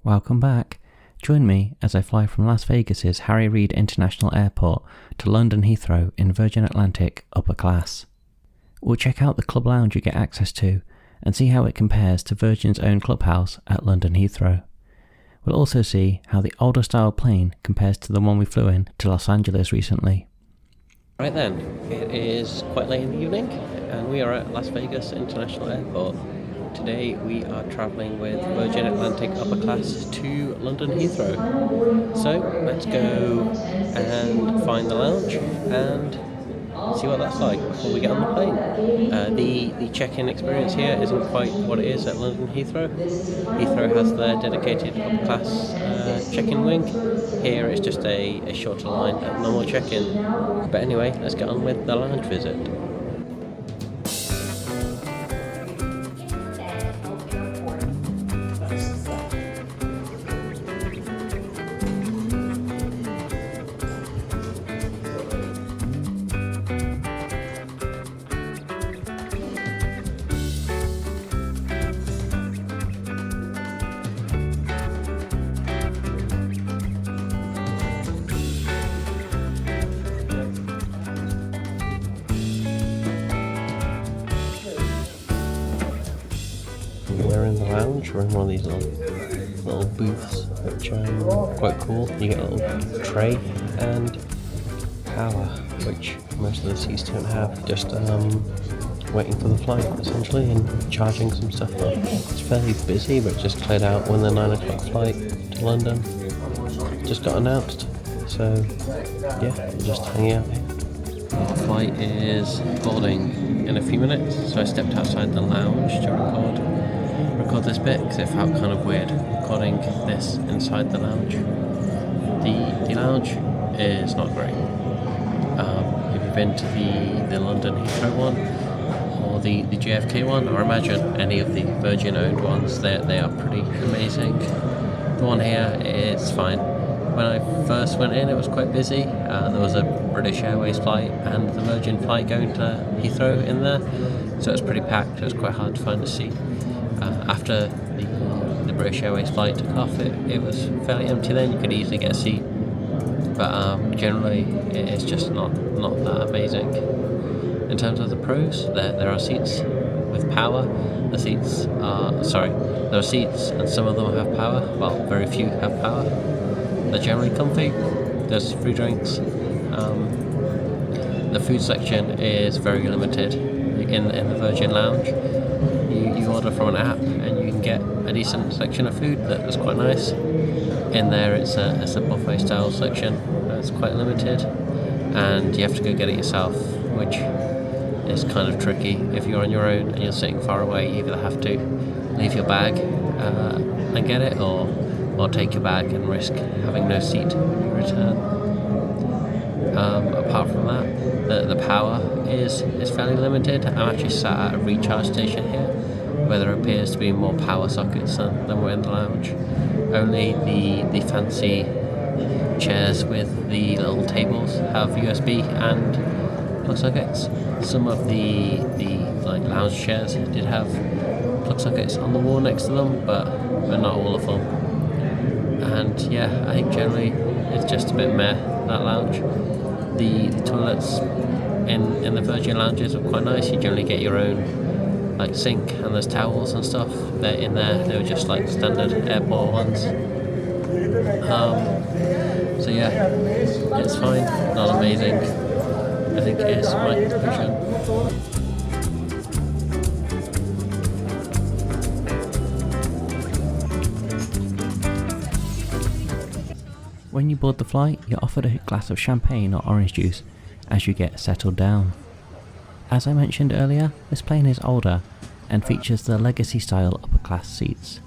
Welcome back. Join me as I fly from Las Vegas's Harry Reid International Airport to London Heathrow in Virgin Atlantic upper class. We'll check out the club lounge you get access to and see how it compares to Virgin's own clubhouse at London Heathrow. We'll also see how the older style plane compares to the one we flew in to Los Angeles recently. Right then, it is quite late in the evening and we are at Las Vegas International Airport. Today we are travelling with Virgin Atlantic upper class to London Heathrow. So let's go and find the lounge and see what that's like before we get on the plane. The check-in experience here isn't quite what it is at London Heathrow. Heathrow has their dedicated upper class check-in wing. Here it's just a shorter line at normal check-in. But anyway, let's get on with the lounge visit. We're in the lounge, we're in one of these little booths, which are quite cool. You get a little tray and power, which most of the seats don't have. Just waiting for the flight, essentially, and charging some stuff up. It's fairly busy, but just cleared out when the 9 o'clock flight to London just got announced. So, yeah, we're just hanging out here. The flight is boarding in a few minutes, so I stepped outside the lounge to record this bit because it felt kind of weird recording this inside the lounge. The lounge is not great. If you've been to the London Heathrow one or the JFK one, or imagine any of the Virgin owned ones, they are pretty amazing. The one here is fine. When I first went in, it was quite busy. There was a British Airways flight and the Virgin flight going to Heathrow in there, so it was pretty packed. It was quite hard to find a seat. After the British Airways flight took off, it was fairly empty then. You could easily get a seat, but generally it's just not that amazing. In terms of the pros, there are seats with power. There are seats and some of them have power. Well, very few have power. They're generally comfy. There's free drinks. The food section is very limited in the Virgin Lounge. You order from an app and you can get a decent section of food that's quite nice. In there it's a buffet style section that's quite limited, and you have to go get it yourself, which is kind of tricky. If you're on your own and you're sitting far away, you either have to leave your bag and get it, or take your bag and risk having no seat when you return. Apart from that, the power is fairly limited. I'm actually sat at a recharge station here, where there appears to be more power sockets than were in the lounge. Only the fancy chairs with the little tables have USB and plug sockets. Some of the lounge chairs did have plug sockets on the wall next to them, but not all of them. And yeah, I think generally it's just a bit meh, that lounge. The toilets in the Virgin lounges are quite nice. You generally get your own sink, and there's towels and stuff. They're in there. They were just like standard airport ones. So yeah, it's fine. Not amazing. I think it is my conclusion. When you board the flight, you're offered a glass of champagne or orange juice as you get settled down. As I mentioned earlier, this plane is older and features the legacy style upper class seats.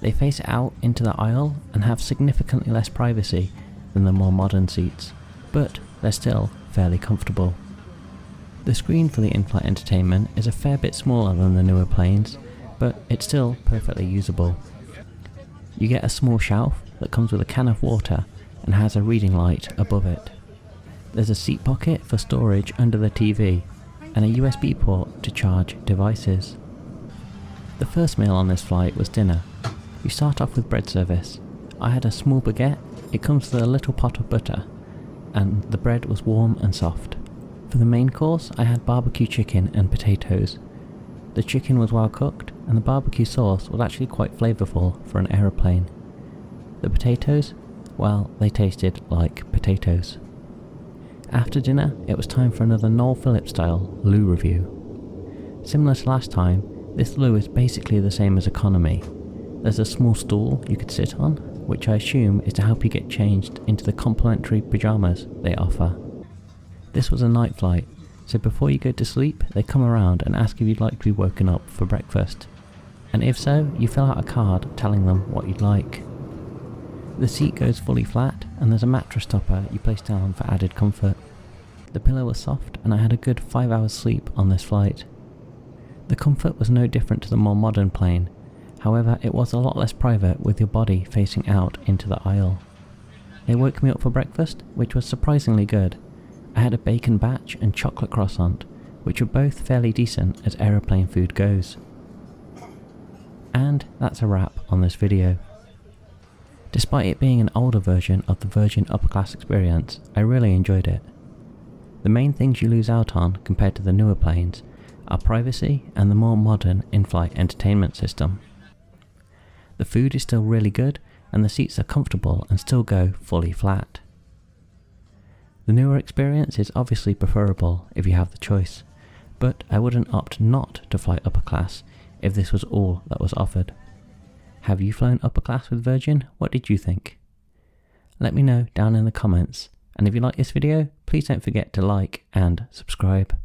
They face out into the aisle and have significantly less privacy than the more modern seats, but they're still fairly comfortable. The screen for the in-flight entertainment is a fair bit smaller than the newer planes, but it's still perfectly usable. You get a small shelf that comes with a can of water and has a reading light above it. There's a seat pocket for storage under the TV and a USB port to charge devices. The first meal on this flight was dinner. You start off with bread service. I had a small baguette. It comes with a little pot of butter, and the bread was warm and soft. For the main course, I had barbecue chicken and potatoes. The chicken was well cooked, and the barbecue sauce was actually quite flavourful for an aeroplane. The potatoes, well, they tasted like potatoes. After dinner, it was time for another Noel Phillips style loo review. Similar to last time, this loo is basically the same as economy. There's a small stool you could sit on, which I assume is to help you get changed into the complimentary pyjamas they offer. This was a night flight, so before you go to sleep, they come around and ask if you'd like to be woken up for breakfast. And if so, you fill out a card telling them what you'd like. The seat goes fully flat, and there's a mattress topper you place down for added comfort. The pillow was soft, and I had a good 5 hours sleep on this flight. The comfort was no different to the more modern plane, however it was a lot less private with your body facing out into the aisle. They woke me up for breakfast, which was surprisingly good. I had a bacon batch and chocolate croissant, which were both fairly decent as aeroplane food goes. And that's a wrap on this video. Despite it being an older version of the Virgin Upper Class experience, I really enjoyed it. The main things you lose out on compared to the newer planes are privacy and the more modern in-flight entertainment system. The food is still really good, and the seats are comfortable and still go fully flat. The newer experience is obviously preferable if you have the choice, but I wouldn't opt not to fly upper class if this was all that was offered. Have you flown upper class with Virgin? What did you think? Let me know down in the comments, and if you like this video, please don't forget to like and subscribe.